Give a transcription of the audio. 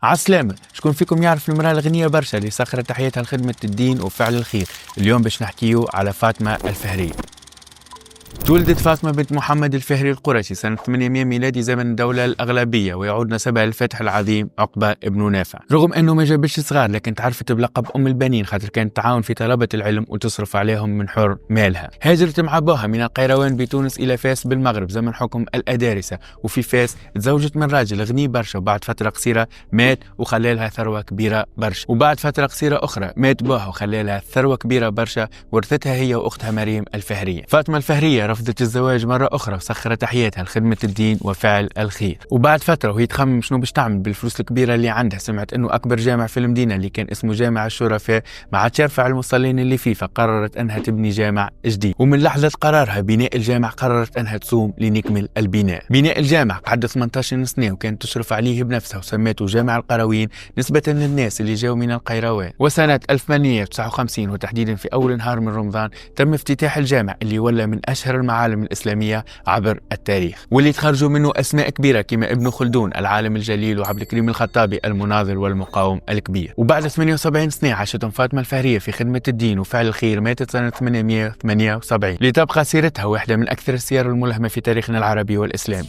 عسلامة، شكون فيكم يعرف المرأة الغنية برشا اللي سخرت حياتها لخدمة الدين وفعل الخير؟ اليوم باش نحكيو على فاطمة الفهري. تولدت فاطمة بنت محمد الفهري القرشي سنة 800 ميلادي زمن الدولة الأغلبية، ويعود نسبها للفتح العظيم عقبة ابن نافع. رغم أنه ما جابش صغار، لكن تعرفت بلقب أم البنين خاطر كانت تعاون في طلبة العلم وتصرف عليهم من حر مالها. هاجرت مع أبوها من القيروان بتونس إلى فاس بالمغرب زمن حكم الأدارسة، وفي فاس تزوجت من راجل غني برشا، وبعد فترة قصيرة مات وخلالها ثروة كبيرة برشا. وبعد فترة قصيرة أخرى مات بوها وخلالها ثروة كبيرة برشا، ورثتها هي وأختها مريم الفهرية. فاطمة الفهرية رفضت الزواج مرة أخرى وسخرت حياتها لخدمة الدين وفعل الخير. وبعد فترة وهي تخمم شنو باش تعمل بالفلوس الكبيرة اللي عندها، سمعت إنه أكبر جامع في المدينة اللي كان اسمه جامع الشرفاء ما عادش يرفع المصلين اللي فيه، فقررت أنها تبني جامع جديد. ومن لحظة قرارها بناء الجامع قررت أنها تصوم لنكمل البناء. بناء الجامع قعد 18 سنة وكانت تشرف عليه بنفسها، وسميته جامع القرويين نسبة للناس اللي جاوا من القيروان. وسنة 1859 وتحديدا في أول نهار من رمضان تم افتتاح الجامع اللي ولا من أشهر المعالم الإسلامية عبر التاريخ، واللي تخرجوا منه أسماء كبيرة كما ابن خلدون العالم الجليل، وعبد الكريم الخطابي المناضل والمقاوم الكبير. وبعد 78 سنة عاشتهم فاطمة الفهرية في خدمة الدين وفعل الخير، ماتت سنة 878 لتبقى سيرتها واحدة من أكثر السير الملهمة في تاريخنا العربي والإسلامي.